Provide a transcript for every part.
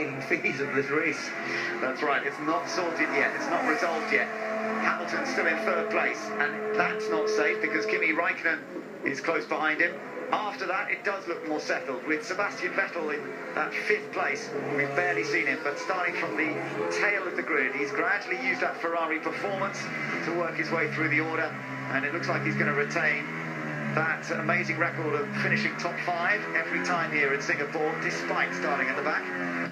deciding phase of this race. That's right, it's not sorted yet, it's not resolved yet. Hamilton's still in third place, and that's not safe because Kimi Räikkönen is close behind him. After that, it does look more settled, with Sebastian Vettel in that fifth place. We've barely seen him, but starting from the tail of the grid, he's gradually used that Ferrari performance to work his way through the order, and it looks like he's going to retain that amazing record of finishing top 5 every time here in Singapore, despite starting at the back.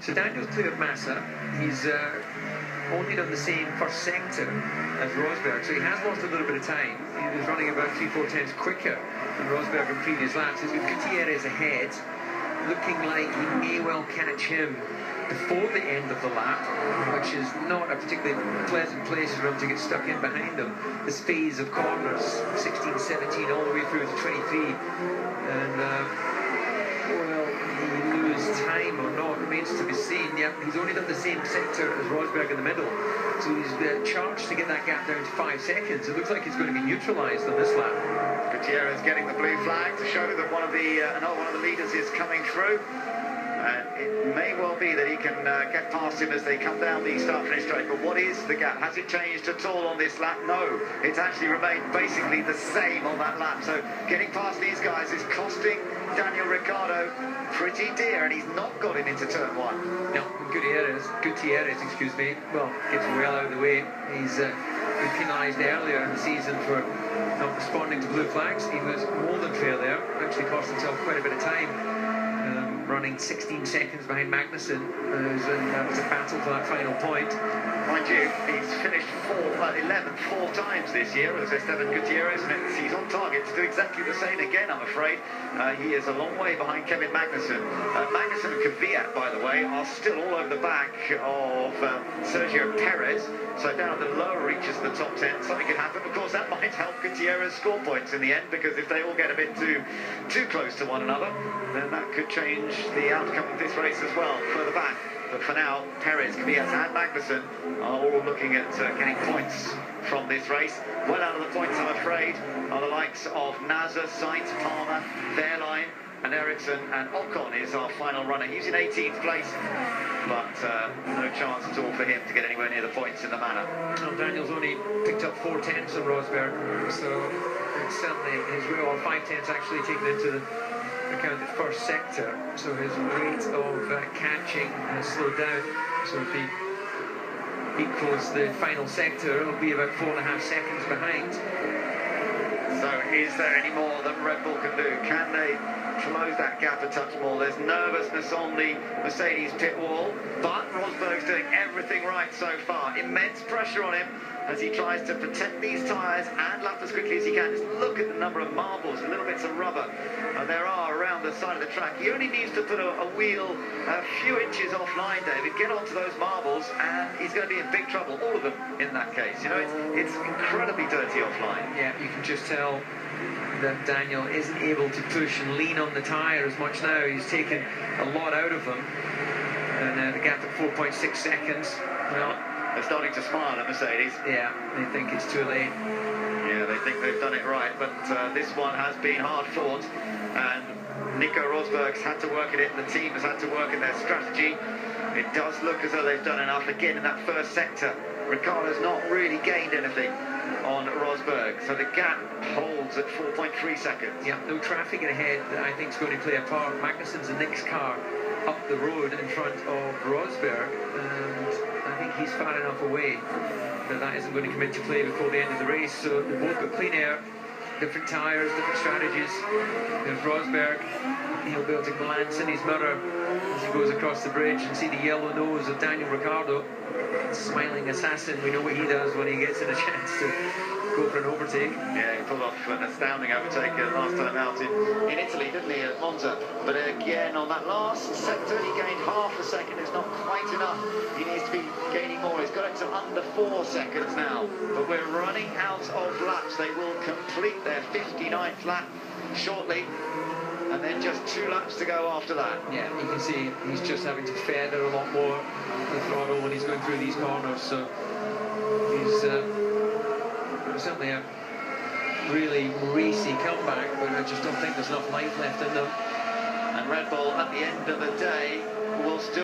So Daniel's cleared Massa. He's only done the same first sector as Rosberg, so he has lost a little bit of time. He was running about 3-4 tenths quicker than Rosberg in previous laps. He's got Gutierrez ahead, looking like he may well catch him before the end of the lap, which is not a particularly pleasant place for him to get stuck in behind him. This phase of corners, 16, 17, all the way through to 23, and will he lose time or not remains to be seen. Yeah, he's only done the same sector as Rosberg in the middle, so he's charged to get that gap down to 5 seconds. It looks like he's going to be neutralised on this lap. Gutierrez getting the blue flag to show that one of the leaders is coming through. And it may well be that he can get past him as they come down the start-finish straight. But what is the gap? Has it changed at all on this lap? No. It's actually remained basically the same on that lap. So getting past these guys is costing Daniel Ricciardo pretty dear, and he's not got him into turn 1. No, Gutierrez, well, gets well out of the way. He's been penalised earlier in the season for not responding to blue flags. He was more than fair there. Actually cost himself quite a bit of time. Running 16 seconds behind Magnussen, that was a battle for that final point. Mind you, he's finished 11th 4 times this year as Esteban Gutierrez, and he's on target to do exactly the same again, I'm afraid. He is a long way behind Kevin Magnussen. Magnussen and Kvyat, by the way, are still all over the back of Sergio Perez, so down at the lower reaches of the top 10, something could happen. Of course, that might help Gutierrez score points in the end, because if they all get a bit too close to one another, then that could change the outcome of this race as well, further back. But for now, Perez, Kvyat and Magnussen are all looking at getting points from this race. Well out of the points, I'm afraid, are the likes of Nasser, Sainz, Palmer, Wehrlein and Ericsson, and Ocon is our final runner. He's in 18th place, but no chance at all for him to get anywhere near the points in the manner. Well, Daniel's only picked up 4 tenths on Rosberg, so it's certainly his real, or 5 tenths actually taken into the account the first sector, so his rate of catching has slowed down. So if he equals the final sector, it'll be about 4.5 seconds behind. So is there any more that Red Bull can do? Can they close that gap a touch more? There's nervousness on the Mercedes pit wall, but Rosberg's doing everything right so far. Immense pressure on him as he tries to protect these tyres and lap as quickly as he can. Just look at the number of marbles, little bits of rubber there are around the side of the track. He only needs to put a wheel a few inches offline, David, get onto those marbles, and he's going to be in big trouble, all of them in that case. You know, it's incredibly dirty offline. Yeah, you can just tell that Daniel isn't able to push and lean on the tyre as much now. He's taken a lot out of them, and the gap at 4.6 seconds. Well, they're starting to smile at Mercedes. Yeah, they think it's too late. Yeah, they think they've done it right, but this one has been hard fought, and Nico Rosberg's had to work at it, the team has had to work at their strategy. It does look as though they've done enough. Again, in that first sector, Ricciardo's not really gained anything on Rosberg, so the gap holds at 4.3 seconds. Yeah, no traffic ahead that I think is going to play a part. Magnussen's the next car up the road in front of Rosberg, and I think he's far enough away that isn't going to come into play before the end of the race. So they've both got clean air, different tyres, different strategies. There's Rosberg. He'll be able to glance in his mirror as he goes across the bridge and see the yellow nose of Daniel Ricciardo. Smiling assassin, we know what he does when he gets in a chance to go for an overtake. Yeah, he pulled off an astounding overtake last time out in Italy, didn't he, at Monza? But again, on that last sector, he gained half a second. It's not quite enough. He needs to be gaining more. He's got it to under 4 seconds now. But we're running out of laps. They will complete their 59th lap shortly, and then just 2 laps to go after that. Yeah, you can see he's just having to feather a lot more the throttle when he's going through these corners, so he's certainly a really racy comeback, but I just don't think there's enough life left in them. And Red Bull, at the end of the day, will still